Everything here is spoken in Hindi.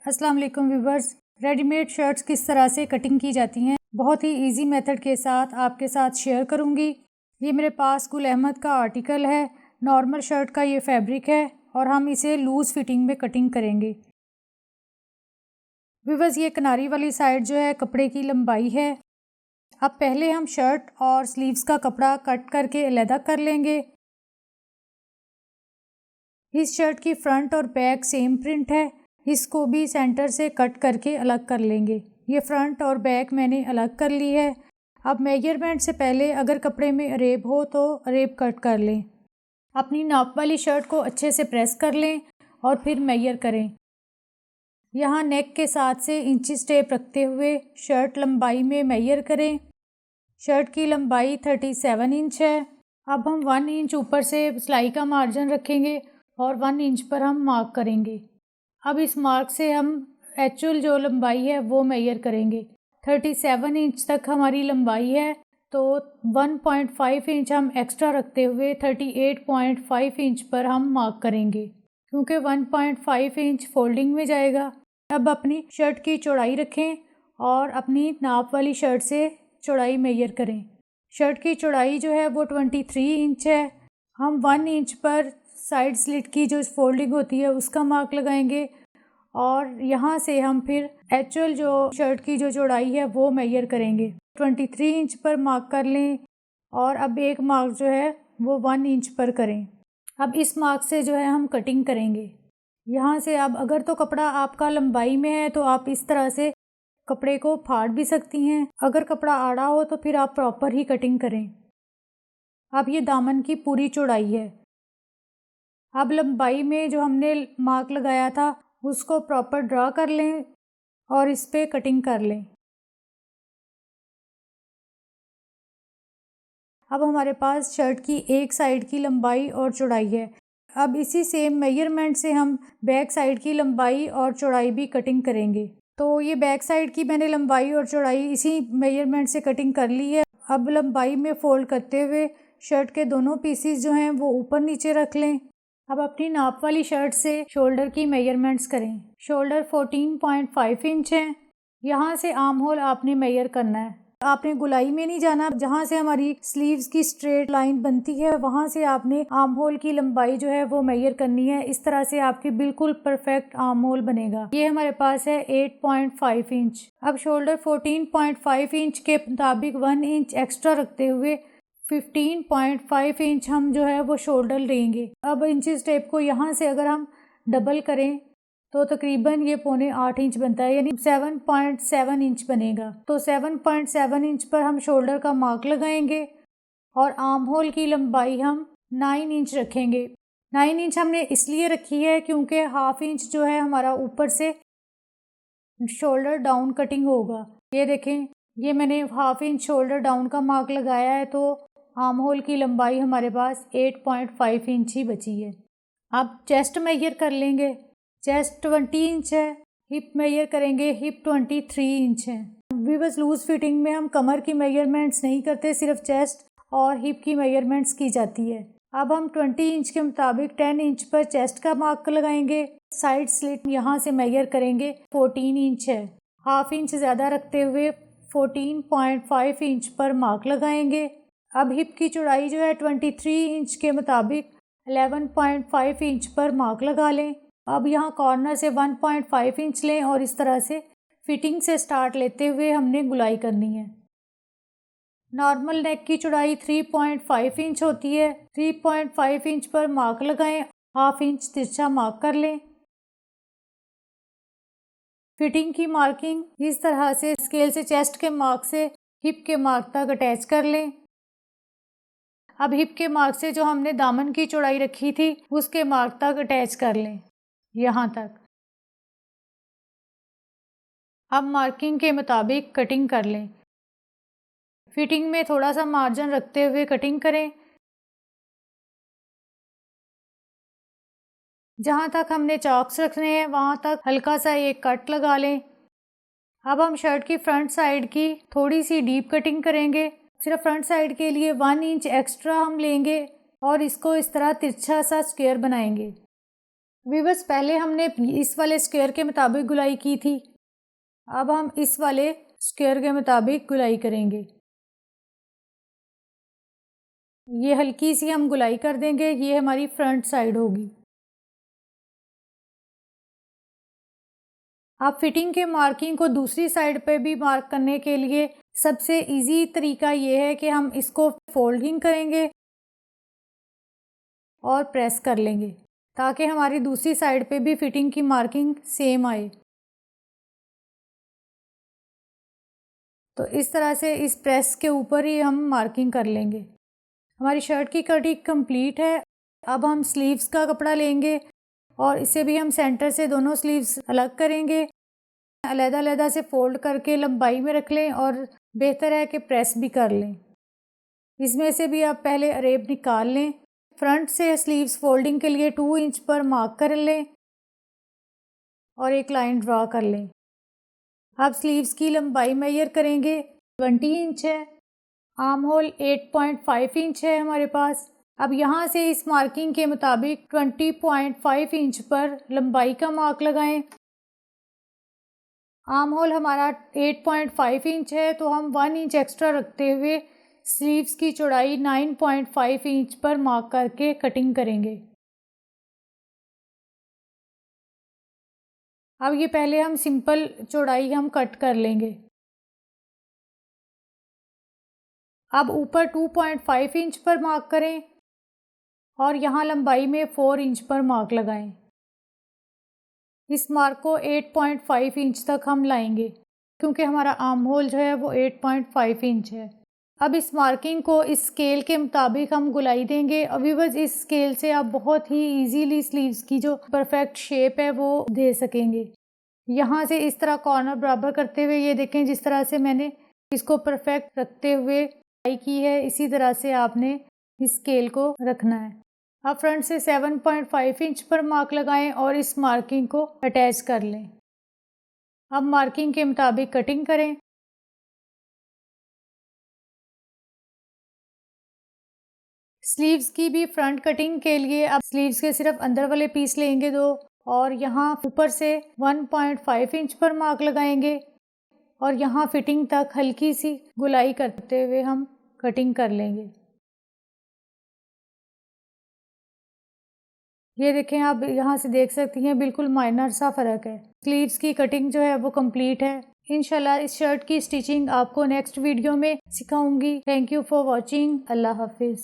अस्सलाम वालेकुम व्यूवर्स। रेडीमेड शर्ट्स किस तरह से कटिंग की जाती हैं बहुत ही इजी मेथड के साथ आपके साथ शेयर करूंगी। ये मेरे पास गुल अहमद का आर्टिकल है। नॉर्मल शर्ट का ये फैब्रिक है और हम इसे लूज़ फिटिंग में कटिंग करेंगे। व्यूवर्स, ये किनारी वाली साइड जो है कपड़े की लंबाई है। अब पहले हम शर्ट और स्लीव्स का कपड़ा कट करके अलग कर लेंगे। इस शर्ट की फ्रंट और बैक सेम प्रिंट है, इसको भी सेंटर से कट करके अलग कर लेंगे। ये फ्रंट और बैक मैंने अलग कर ली है। अब मेजरमेंट से पहले अगर कपड़े में अरेब हो तो अरेब कट कर लें। अपनी नाप वाली शर्ट को अच्छे से प्रेस कर लें और फिर मेजर करें। यहाँ नेक के साथ से इंची टेप रखते हुए शर्ट लंबाई में मेजर करें। शर्ट की लंबाई 37 इंच है। अब हम 1 इंच ऊपर से सिलाई का मार्जिन रखेंगे और 1 इंच पर हम मार्क करेंगे। अब इस मार्क से हम एक्चुअल जो लंबाई है वो मेजर करेंगे। 37 इंच तक हमारी लंबाई है तो 1.5 इंच हम एक्स्ट्रा रखते हुए 38.5 इंच पर हम मार्क करेंगे, क्योंकि 1.5 इंच फोल्डिंग में जाएगा। अब अपनी शर्ट की चौड़ाई रखें और अपनी नाप वाली शर्ट से चौड़ाई मेजर करें। शर्ट की चौड़ाई जो है वो 23 इंच है। हम 1 इंच पर साइड स्लिट की जो फोल्डिंग होती है उसका मार्क लगाएंगे और यहाँ से हम फिर एक्चुअल जो शर्ट की जो चौड़ाई है वो मेजर करेंगे। 23 इंच पर मार्क कर लें और अब एक मार्क जो है वो 1 इंच पर करें। अब इस मार्क से जो है हम कटिंग करेंगे। यहाँ से अब अगर तो कपड़ा आपका लंबाई में है तो आप इस तरह से कपड़े को फाड़ भी सकती हैं। अगर कपड़ा आड़ा हो तो फिर आप प्रॉपर ही कटिंग करें। अब ये दामन की पूरी चौड़ाई है। अब लंबाई में जो हमने मार्क लगाया था उसको प्रॉपर ड्रा कर लें और इस पे कटिंग कर लें। अब हमारे पास शर्ट की एक साइड की लंबाई और चौड़ाई है। अब इसी सेम मेजरमेंट से हम बैक साइड की लंबाई और चौड़ाई भी कटिंग करेंगे। तो ये बैक साइड की मैंने लंबाई और चौड़ाई इसी मेजरमेंट से कटिंग कर ली है। अब लंबाई में फोल्ड करते हुए शर्ट के दोनों पीसीस जो हैं वो ऊपर नीचे रख लें। अब अपनी नाप वाली शर्ट से शोल्डर की मेजरमेंट्स करें। शोल्डर 14.5 इंच है। यहाँ से आर्म होल आपने मेजर करना है। आपने गुलाई में नहीं जाना। जहाँ से हमारी स्लीव्स की स्ट्रेट लाइन बनती है वहाँ से आपने आर्म होल की लंबाई जो है वो मेजर करनी है। इस तरह से आपकी बिल्कुल परफेक्ट आर्म होल बनेगा। ये हमारे पास है 8.5 इंच। अब शोल्डर 14.5 इंच के मुताबिक 1 इंच एक्स्ट्रा रखते हुए 15.5 इंच हम जो है वो शोल्डर लेंगे। अब इंची टेप को यहाँ से अगर हम डबल करें तो तकरीबन ये 7.25 इंच बनता है, यानी 7.7 इंच बनेगा। तो 7.7 इंच पर हम शोल्डर का मार्क लगाएंगे और आर्म होल की लंबाई हम 9 इंच रखेंगे। 9 इंच हमने इसलिए रखी है क्योंकि हाफ इंच जो है हमारा ऊपर से शोल्डर डाउन कटिंग होगा। ये देखें, ये मैंने हाफ इंच शोल्डर डाउन का मार्क लगाया है तो आर्म होल की लंबाई हमारे पास 8.5 इंच ही बची है। अब चेस्ट मेजर कर लेंगे। चेस्ट 20 इंच है। हिप मेजर करेंगे, हिप 23 इंच है। वीवर्स, लूज फिटिंग में हम कमर की मेजरमेंट्स नहीं करते, सिर्फ चेस्ट और हिप की मेजरमेंट्स की जाती है। अब हम 20 इंच के मुताबिक 10 इंच पर चेस्ट का मार्क लगाएंगे। साइड स्लिट यहाँ से मेजर करेंगे 14 इंच है। हाफ इंच ज़्यादा रखते हुए 14.5 इंच पर मार्क लगाएंगे। अब हिप की चौड़ाई जो है 23 इंच के मुताबिक 11.5 इंच पर मार्क लगा लें। अब यहाँ कॉर्नर से 1.5 इंच लें और इस तरह से फिटिंग से स्टार्ट लेते हुए हमने गुलाई करनी है। नॉर्मल नेक की चौड़ाई 3.5 इंच होती है। 3.5 इंच पर मार्क लगाएं, हाफ इंच तिरछा मार्क कर लें। फिटिंग की मार्किंग इस तरह से स्केल से चेस्ट के मार्क से हिप के मार्क तक अटैच कर लें। अब हिप के मार्क से जो हमने दामन की चौड़ाई रखी थी उसके मार्क तक अटैच कर लें, यहाँ तक। अब मार्किंग के मुताबिक कटिंग कर लें। फिटिंग में थोड़ा सा मार्जिन रखते हुए कटिंग करें। जहाँ तक हमने चॉक्स रखने हैं वहाँ तक हल्का सा एक कट लगा लें। अब हम शर्ट की फ्रंट साइड की थोड़ी सी डीप कटिंग करेंगे। सिर्फ फ्रंट साइड के लिए 1 इंच एक्स्ट्रा हम लेंगे और इसको इस तरह तिरछा सा स्क्वायर बनाएंगे। व्यूअर्स, पहले हमने इस वाले स्क्वायर के मुताबिक गुलाई की थी, अब हम इस वाले स्क्वायर के मुताबिक गुलाई करेंगे। ये हल्की सी हम गुलाई कर देंगे, ये हमारी फ्रंट साइड होगी। आप फिटिंग के मार्किंग को दूसरी साइड पे भी मार्क करने के लिए सबसे इजी तरीका ये है कि हम इसको फोल्डिंग करेंगे और प्रेस कर लेंगे ताकि हमारी दूसरी साइड पे भी फिटिंग की मार्किंग सेम आए। तो इस तरह से इस प्रेस के ऊपर ही हम मार्किंग कर लेंगे। हमारी शर्ट की कटिंग कंप्लीट है। अब हम स्लीव्स का कपड़ा लेंगे और इसे भी हम सेंटर से दोनों स्लीव्स अलग करेंगे। अलग-अलग से फोल्ड करके लंबाई में रख लें और बेहतर है कि प्रेस भी कर लें। इसमें से भी आप पहले अरेब निकाल लें। फ्रंट से स्लीव्स फोल्डिंग के लिए 2 इंच पर मार्क कर लें और एक लाइन ड्रा कर लें। अब स्लीव्स की लंबाई मेजर करेंगे, 20 इंच है। आर्म होल 8.5 इंच है हमारे पास। अब यहाँ से इस मार्किंग के मुताबिक 20.5 इंच पर लंबाई का मार्क लगाएं। आर्म होल हमारा 8.5 इंच है, तो हम 1 इंच एक्स्ट्रा रखते हुए स्लीव्स की चौड़ाई 9.5 इंच पर मार्क करके कटिंग करेंगे। अब ये पहले हम सिंपल चौड़ाई हम कट कर लेंगे। अब ऊपर 2.5 इंच पर मार्क करें और यहाँ लंबाई में 4 इंच पर मार्क लगाएं। इस मार्क को 8.5 इंच तक हम लाएंगे क्योंकि हमारा आर्म होल जो है वो 8.5 इंच है। अब इस मार्किंग को इस स्केल के मुताबिक हम गुलाई देंगे। अभी बस इस स्केल से आप बहुत ही इजीली स्लीव्स की जो परफेक्ट शेप है वो दे सकेंगे। यहाँ से इस तरह कॉर्नर बराबर करते हुए ये देखें जिस तरह से मैंने इसको परफेक्ट रखते हुए गुलाई की है, इसी तरह से आपने इस स्केल को रखना है। अब फ्रंट से 7.5 इंच पर मार्क लगाएं और इस मार्किंग को अटैच कर लें। अब मार्किंग के मुताबिक कटिंग करें। स्लीव्स की भी फ्रंट कटिंग के लिए अब स्लीव्स के सिर्फ अंदर वाले पीस लेंगे 2 और यहाँ ऊपर से 1.5 इंच पर मार्क लगाएंगे और यहाँ फिटिंग तक हल्की सी गुलाई करते हुए हम कटिंग कर लेंगे। ये देखें, आप यहाँ से देख सकती हैं बिल्कुल माइनर सा फ़र्क है। स्लीव्स की कटिंग जो है वो कंप्लीट है। इंशाल्लाह इस शर्ट की स्टिचिंग आपको नेक्स्ट वीडियो में सिखाऊंगी। Thank you for watching. अल्लाह हाफिज़।